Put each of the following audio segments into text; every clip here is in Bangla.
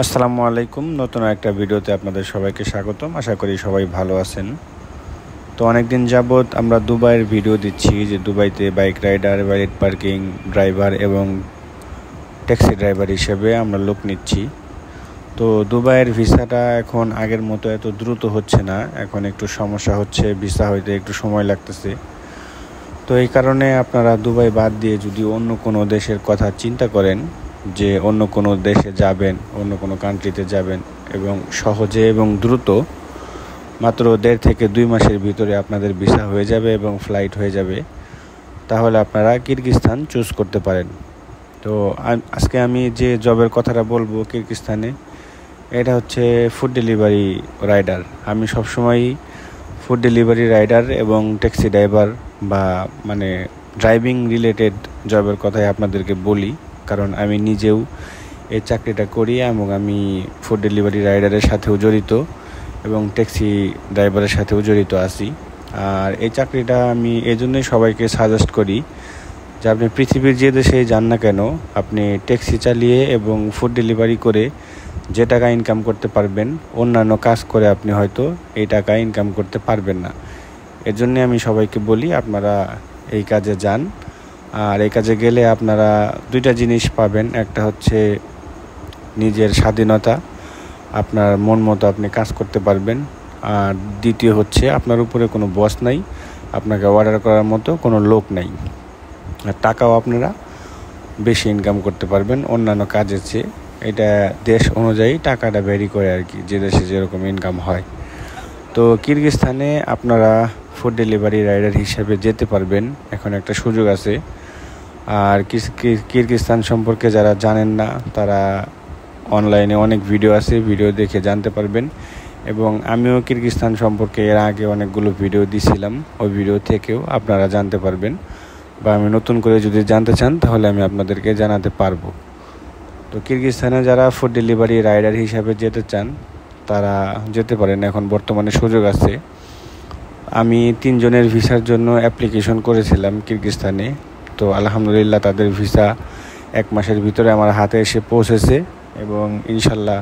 আসসালামু আলাইকুম। নতুন একটা ভিডিওতে আপনাদের সবাইকে স্বাগতম। আশা করি সবাই ভালো আছেন। তো অনেকদিন যাবৎ আমরা দুবাইয়ের ভিডিও দিচ্ছি, যে দুবাইতে bike rider, valet parking driver এবং ট্যাক্সি ড্রাইভার হিসেবে আমরা লোক নিচ্ছি। তো দুবাইয়ের ভিসাটা এখন আগের মতো এত দ্রুত হচ্ছে না, এখন একটু সমস্যা হচ্ছে, ভিসা হইতে একটু সময় লাগতেছে। তো এই কারণে আপনারা দুবাই বাদ দিয়ে যদি অন্য কোনো দেশের কথা চিন্তা করেন, যে অন্য কোনো দেশে যাবেন, অন্য কোনো কান্ট্রিতে যাবেন এবং সহজে এবং দ্রুত মাত্র 1.5 থেকে 2 মাসের ভিতরে আপনাদের ভিসা হয়ে যাবে এবং ফ্লাইট হয়ে যাবে, তাহলে আপনারা কিরগিজস্তান চুজ করতে পারেন। তো আজকে আমি যে জবের কথাটা বলবো কিরগিজস্তানে, এটা হচ্ছে ফুড ডেলিভারি রাইডার। আমি সবসময়ই ফুড ডেলিভারি রাইডার এবং ট্যাক্সি ড্রাইভার বা ড্রাইভিং রিলেটেড জবের কথাই আপনাদেরকে বলি, কারণ আমি নিজেও এই চাকরিটা করি এবং আমি ফুড ডেলিভারি রাইডারের সাথেও জড়িত এবং ট্যাক্সি ড্রাইভারের সাথেও জড়িত আছি। আর এই চাকরিটা আমি এই জন্যই সবাইকে সাজেস্ট করি যে আপনি পৃথিবীর যে দেশেই যান না কেন, আপনি ট্যাক্সি চালিয়ে এবং ফুড ডেলিভারি করে যে টাকা ইনকাম করতে পারবেন, অন্যান্য কাজ করে আপনি হয়তো এই টাকা ইনকাম করতে পারবেন না। এর জন্যে আমি সবাইকে বলি আপনারা এই কাজে যান। আর এই কাজে গেলে আপনারা 2টা জিনিস পাবেন। একটা হচ্ছে নিজের স্বাধীনতা, আপনার মন মতো আপনি কাজ করতে পারবেন। আর দ্বিতীয় হচ্ছে আপনার উপরে কোনো বস নাই, আপনাকে অর্ডার করার মতো কোনো লোক নাই। আর টাকাও আপনারা বেশি ইনকাম করতে পারবেন অন্যান্য কাজের চেয়ে। এটা দেশ অনুযায়ী টাকাটা ভ্যারি করে আর কি, যে দেশে যেরকম ইনকাম হয়। তো কিরগিজস্তানে আপনারা ফুড ডেলিভারি রাইডার হিসেবে যেতে পারবেন, এখন একটা সুযোগ আছে। আর কিরগিজস্তান সম্পর্কে যারা জানেন না, তারা অনলাইনে অনেক ভিডিও আছে, ভিডিও দেখে জানতে পারবেন। এবং আমিও কিরগিজস্তান সম্পর্কে এর আগে অনেকগুলো ভিডিও দিয়েছিলাম, ওই ভিডিও থেকেও আপনারা জানতে পারবেন। বা আমি নতুন করে যদি জানতে চান তাহলে আমি আপনাদেরকে জানাতে পারবো। তো কিরগিজস্তানে যারা ফুড ডেলিভারি রাইডার হিসাবে যেতে চান তারা যেতে পারেন, এখন বর্তমানে সুযোগ আছে। আমি 3 জনের ভিসার জন্য অ্যাপ্লিকেশন করেছিলাম কিরগিজস্তানে। তো আলহামদুলিল্লাহ তাদের ভিসা 1 মাসের ভিতরে আমার হাতে এসে পৌঁছেছে এবং ইনশাল্লাহ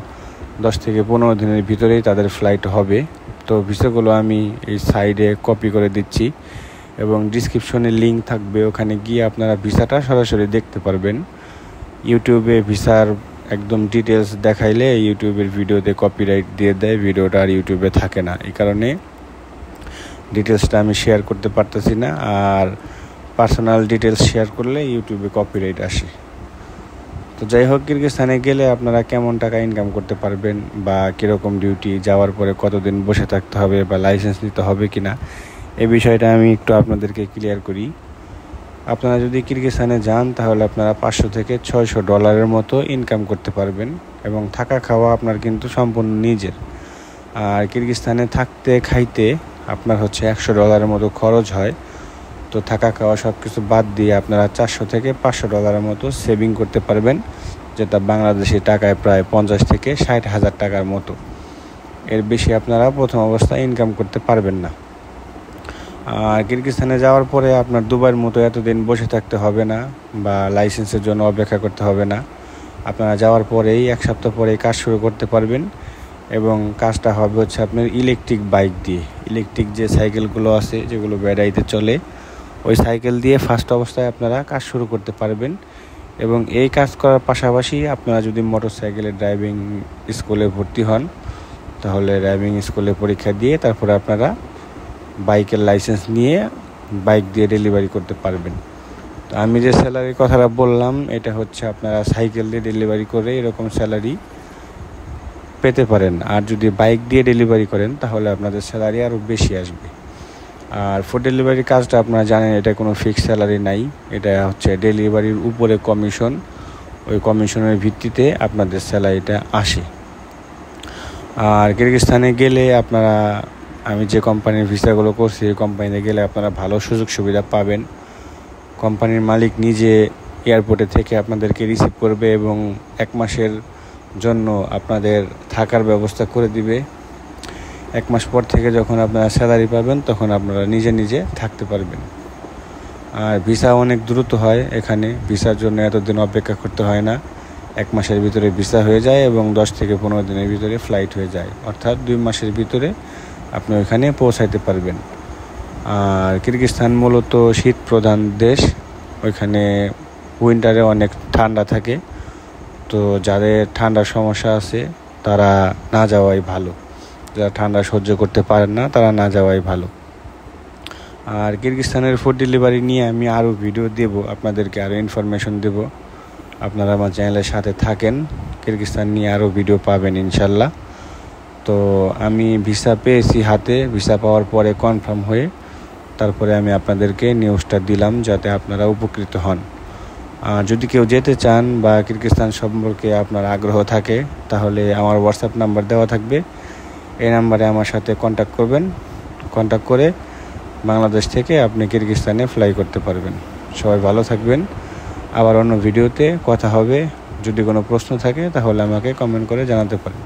10 থেকে 15 দিনের ভিতরেই তাদের ফ্লাইট হবে। তো ভিসাগুলো আমি এই সাইডে কপি করে দিচ্ছি এবং ডিসক্রিপশনে লিঙ্ক থাকবে, ওখানে গিয়ে আপনারা ভিসাটা সরাসরি দেখতে পারবেন। ইউটিউবে ভিসার একদম ডিটেলস দেখাইলে ইউটিউবের ভিডিওতে কপিরাইট দিয়ে দেয়, ভিডিওটা আর ইউটিউবে থাকে না। এই কারণে ডিটেলসটা আমি শেয়ার করতে পারতেছি না। আর পার্সোনাল ডিটেলস শেয়ার করলে ইউটিউবে কপিরাইট আসে। তো যাই হোক, কিরগিজস্তানে গেলে আপনারা কেমন টাকা ইনকাম করতে পারবেন বা কীরকম ডিউটি, যাওয়ার পরে কতদিন বসে থাকতে হবে বা লাইসেন্স নিতে হবে কিনা, এই বিষয়টা আমি একটু আপনাদেরকে ক্লিয়ার করি। আপনারা যদি কিরগিজস্তানে যান তাহলে আপনারা $500 থেকে $600 মতো ইনকাম করতে পারবেন এবং থাকা খাওয়া আপনার কিন্তু সম্পূর্ণ নিজের। আর কিরগিজস্তানে থাকতে খাইতে আপনার হচ্ছে $100 মতো খরচ হয়। তো থাকা খাওয়া সব কিছু বাদ দিয়ে আপনারা $400 থেকে $500 মতো সেভিং করতে পারবেন, যেটা বাংলাদেশি টাকায় প্রায় 50 থেকে 60 হাজার টাকার মতো। এর বেশি আপনারা প্রথম অবস্থায় ইনকাম করতে পারবেন না। আর কিরগিজস্তানে যাওয়ার পরে আপনার দুবাইয়ের মতো এতদিন বসে থাকতে হবে না বা লাইসেন্সের জন্য অপেক্ষা করতে হবে না। আপনারা যাওয়ার পরেই 1 সপ্তাহ পরেই কাজ শুরু করতে পারবেন এবং কাজটা হবে হচ্ছে আপনার ইলেকট্রিক বাইক দিয়ে। ইলেকট্রিক যে সাইকেলগুলো আছে, যেগুলো ব্যাটারিতে চলে, ওই সাইকেল দিয়ে ফার্স্ট অবস্থায় আপনারা কাজ শুরু করতে পারবেন। এবং এই কাজ করার পাশাপাশি আপনারা যদি মোটর সাইকেলের ড্রাইভিং স্কুলে ভর্তি হন, তাহলে ড্রাইভিং স্কুলে পরীক্ষা দিয়ে তারপরে আপনারা বাইকের লাইসেন্স নিয়ে বাইক দিয়ে ডেলিভারি করতে পারবেন। তো আমি যে স্যালারির কথাটা বললাম, এটা হচ্ছে আপনারা সাইকেল দিয়ে ডেলিভারি করে এরকম স্যালারি পেতে পারেন। আর যদি বাইক দিয়ে ডেলিভারি করেন তাহলে আপনাদের স্যালারি আরও বেশি আসবে। আর ফুড ডেলিভারি কাজটা আপনারা জানেন, এটা কোনো ফিক্সড স্যালারি নাই, এটা হচ্ছে ডেলিভারির উপরে কমিশন, ওই কমিশনের ভিত্তিতে আপনাদের স্যালারিটা আসে। আর কিরগিজস্তানে গেলে আপনারা, আমি যে কোম্পানির ভিসাগুলো করছি এই কোম্পানিতে গেলে আপনারা ভালো সুযোগ সুবিধা পাবেন। কোম্পানির মালিক নিজে এয়ারপোর্টে থেকে আপনাদেরকে রিসিভ করবে এবং 1 মাসের জন্য আপনাদের থাকার ব্যবস্থা করে দিবে। 1 মাস পর থেকে যখন আপনারা স্যালারি পাবেন তখন আপনারা নিজে নিজে থাকতে পারবেন। আর ভিসা অনেক দ্রুত হয় এখানে, ভিসার জন্য এতদিন অপেক্ষা করতে হয় না। 1 মাসের ভিতরে ভিসা হয়ে যায় এবং 10 থেকে 15 দিনের ভিতরে ফ্লাইট হয়ে যায়, অর্থাৎ 2 মাসের ভিতরে আপনি ওইখানে পৌঁছাইতে পারবেন। আর কিরগিজস্তান মূলত শীত প্রধান দেশ, ওইখানে উইন্টারে অনেক ঠান্ডা থাকে। তো যাদের ঠান্ডার সমস্যা আছে তারা না যাওয়াই ভালো, যারা ঠান্ডা সহ্য করতে পারেন না তারা না যাওয়াই ভালো। আর কিরগিজস্তানের ফুড ডেলিভারি নিয়ে আমি আরও ভিডিও দেব, আপনাদেরকে আরও ইনফরমেশন দেব। আপনারা আমার চ্যানেলের সাথে থাকেন, কিরগিজস্তান নিয়ে আরও ভিডিও পাবেন ইনশাল্লাহ। তো আমি ভিসা পেয়েছি হাতে, ভিসা পাওয়ার পরে কনফার্ম হয়ে তারপরে আমি আপনাদেরকে নিউজটা দিলাম যাতে আপনারা উপকৃত হন। যদি কেউ যেতে চান বা কিরগিজস্তান সম্পর্কে আপনার আগ্রহ থাকে তাহলে আমার হোয়াটসঅ্যাপ নাম্বার দেওয়া থাকবে, এই নাম্বারে আমার সাথে কন্ট্যাক্ট করবেন। কন্ট্যাক্ট করে বাংলাদেশ থেকে আপনি কিরগিজস্তানে ফ্লাই করতে পারবেন। সবাই ভালো থাকবেন, আবার অন্য ভিডিওতে কথা হবে। যদি কোনো প্রশ্ন থাকে তাহলে আমাকে কমেন্ট করে জানাতে পারেন।